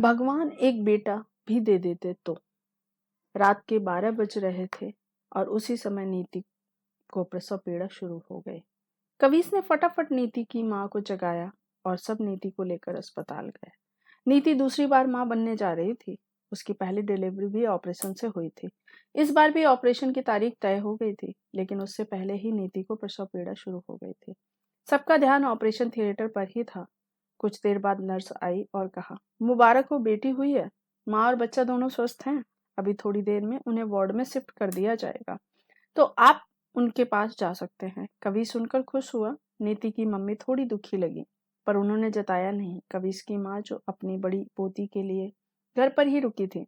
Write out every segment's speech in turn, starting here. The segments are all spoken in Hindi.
भगवान एक बेटा भी दे देते तो। रात के 12 बज रहे थे और उसी समय नीति को प्रसव पीड़ा शुरू हो गई। कविश ने फटाफट नीति की माँ को जगाया और सब नीति को लेकर अस्पताल गए। नीति दूसरी बार माँ बनने जा रही थी। उसकी पहली डिलीवरी भी ऑपरेशन से हुई थी। इस बार भी ऑपरेशन की तारीख तय हो गई थी, लेकिन उससे पहले ही नीति को प्रसव पीड़ा शुरू हो गई थी। सबका ध्यान ऑपरेशन थिएटर पर ही था। कुछ देर बाद नर्स आई और कहा, मुबारक हो, बेटी हुई है। माँ और बच्चा दोनों स्वस्थ हैं। अभी थोड़ी देर में उन्हें वार्ड में शिफ्ट कर दिया जाएगा, तो आप उनके पास जा सकते हैं। कवि सुनकर खुश हुआ। नीति की मम्मी थोड़ी दुखी लगी, पर उन्होंने जताया नहीं। कविश की माँ, जो अपनी बड़ी पोती के लिए घर पर ही रुकी थी,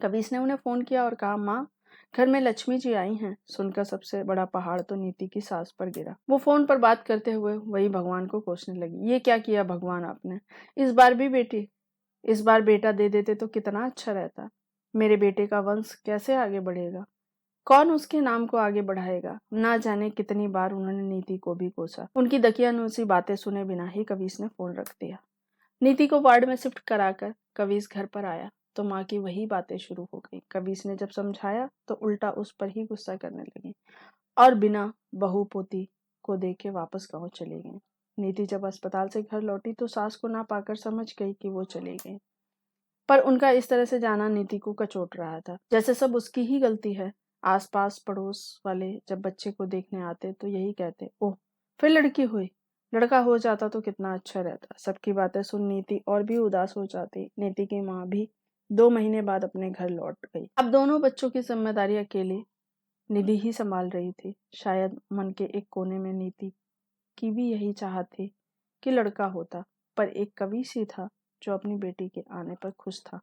कविश ने उन्हें फोन किया और कहा, माँ, घर में लक्ष्मी जी आई हैं। सुनकर सबसे बड़ा पहाड़ तो नीति की सास पर गिरा। वो फोन पर बात करते हुए वही भगवान को कोसने लगी, ये क्या किया भगवान आपने? इस बार बेटा दे देते तो कितना अच्छा रहता। मेरे बेटे का वंश कैसे आगे बढ़ेगा? कौन उसके नाम को आगे बढ़ाएगा? ना जाने कितनी बार उन्होंने नीति को भी कोसा। उनकी दकियानूसी बातें सुने बिना ही कविश ने फोन रख दिया। नीति को वार्ड में शिफ्ट कराकर कविश घर पर आया तो माँ की वही बातें शुरू हो गई। कविश ने जब समझाया तो उल्टा उस पर ही गुस्सा करने लगी और बिना बहू पोती को देख के वापस गाँव चली गई। नीति जब अस्पताल से घर लौटी तो सास को ना पाकर समझ गई कि वो चली गई, पर उनका इस तरह से जाना नीति को कचोट रहा था, जैसे सब उसकी ही गलती है। आसपास पड़ोस वाले जब बच्चे को देखने आते तो यही कहते, ओह, फिर लड़की हुई। लड़का हो जाता तो कितना अच्छा रहता। सबकी बातें सुन नीति और भी उदास हो जाती। नीति की माँ भी 2 महीने बाद अपने घर लौट गई। अब दोनों बच्चों की जिम्मेदारी अकेले निधि ही संभाल रही थी। शायद मन के एक कोने में नीति की भी यही चाहत थी कि लड़का होता, पर एक कवि सी था जो अपनी बेटी के आने पर खुश था।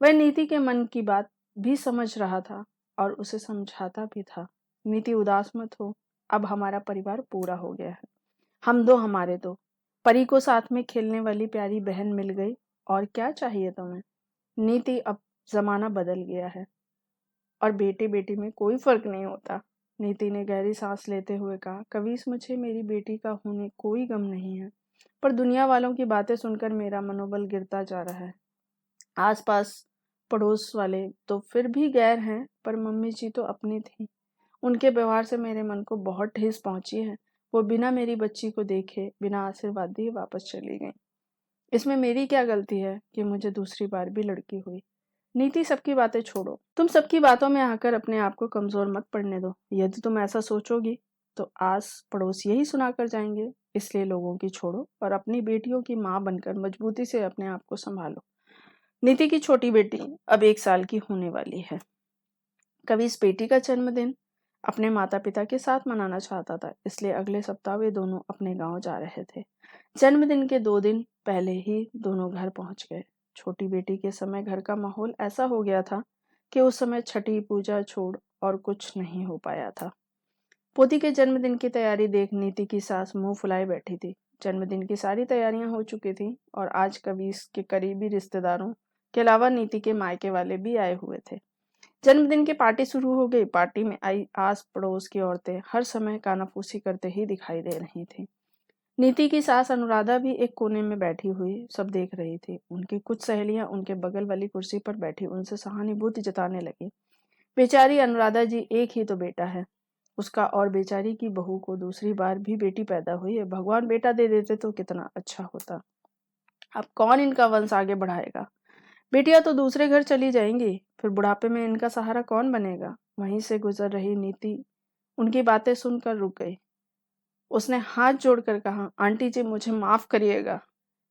वह नीति के मन की बात भी समझ रहा था और उसे समझाता भी था। नीति, उदास मत हो, अब हमारा परिवार पूरा हो गया है। हम दो, हमारे दो। परी को साथ में खेलने वाली प्यारी बहन मिल गई, और क्या चाहिए तुम्हें? नीति, अब जमाना बदल गया है और बेटे बेटी में कोई फर्क नहीं होता। नीति ने गहरी सांस लेते हुए कहा, कविश, मुझे मेरी बेटी का होने कोई गम नहीं है, पर दुनिया वालों की बातें सुनकर मेरा मनोबल गिरता जा रहा है। आसपास पड़ोस वाले तो फिर भी गैर हैं, पर मम्मी जी तो अपनी थी। उनके व्यवहार से मेरे मन को बहुत ठेस पहुंची है। वो बिना मेरी बच्ची को देखे, बिना आशीर्वाद दिए वापस चली गई। इसमें मेरी क्या गलती है कि मुझे दूसरी बार भी लड़की हुई? नीति, सबकी बातें छोड़ो। तुम सबकी बातों में आकर अपने आप को कमजोर मत पड़ने दो। यदि तुम ऐसा सोचोगी तो आस पड़ोस यही सुनाकर जाएंगे। इसलिए लोगों की छोड़ो और अपनी बेटियों की माँ बनकर मजबूती से अपने आप को संभालो। नीति की छोटी बेटी अब 1 साल की होने वाली है। कवि इस बेटी का जन्मदिन अपने माता पिता के साथ मनाना चाहता था, इसलिए अगले सप्ताह वे दोनों अपने गांव जा रहे थे। जन्मदिन के 2 दिन पहले ही दोनों घर पहुंच गए। छोटी बेटी के समय घर का माहौल ऐसा हो गया था कि उस समय छठी पूजा छोड़ और कुछ नहीं हो पाया था। पोती के जन्मदिन की तैयारी देख नीति की सास मुंह फुलाए बैठी थी। जन्मदिन की सारी तैयारियां हो चुकी थी और आज कवि के करीबी रिश्तेदारों के अलावा नीति के मायके वाले भी आए हुए थे। जन्मदिन की पार्टी शुरू हो गई। पार्टी में आई आस पड़ोस की औरतें हर समय कानाफूसी करते ही दिखाई दे रही थी। नीति की सास अनुराधा भी एक कोने में बैठी हुई सब देख रही थी। उनकी कुछ सहेलियां उनके बगल वाली कुर्सी पर बैठी उनसे सहानुभूति जताने लगी। बेचारी अनुराधा जी, एक ही तो बेटा है उसका, और बेचारी की बहू को दूसरी बार भी बेटी पैदा हुई है। भगवान बेटा दे देते तो कितना अच्छा होता। अब कौन इनका वंश आगे बढ़ाएगा? बेटियां तो दूसरे घर चली जाएंगी, फिर बुढ़ापे में इनका सहारा कौन बनेगा? वहीं से गुजर रही नीति उनकी बातें सुनकर रुक गई। उसने हाथ जोड़कर कहा, आंटी जी, मुझे माफ करिएगा,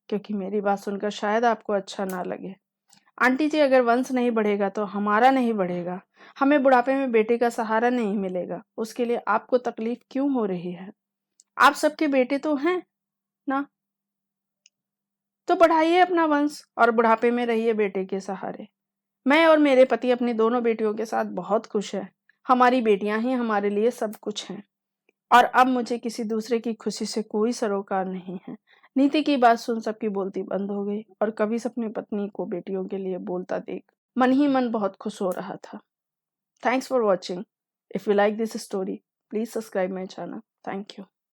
क्योंकि मेरी बात सुनकर शायद आपको अच्छा ना लगे। आंटी जी, अगर वंश नहीं बढ़ेगा तो हमारा नहीं बढ़ेगा। हमें बुढ़ापे में बेटे का सहारा नहीं मिलेगा। उसके लिए आपको तकलीफ क्यों हो रही है? आप सबके बेटे तो हैं ना, तो बढ़ाइए अपना वंश और बुढ़ापे में रहिए बेटे के सहारे। मैं और मेरे पति अपनी दोनों बेटियों के साथ बहुत खुश हैं। हमारी बेटियां ही हमारे लिए सब कुछ हैं और अब मुझे किसी दूसरे की खुशी से कोई सरोकार नहीं है। नीति की बात सुन सबकी बोलती बंद हो गई और कवि अपनी पत्नी को बेटियों के लिए बोलता देख मन ही मन बहुत खुश हो रहा था। Thanks for watching. If you like this story, please subscribe my channel. Thank you.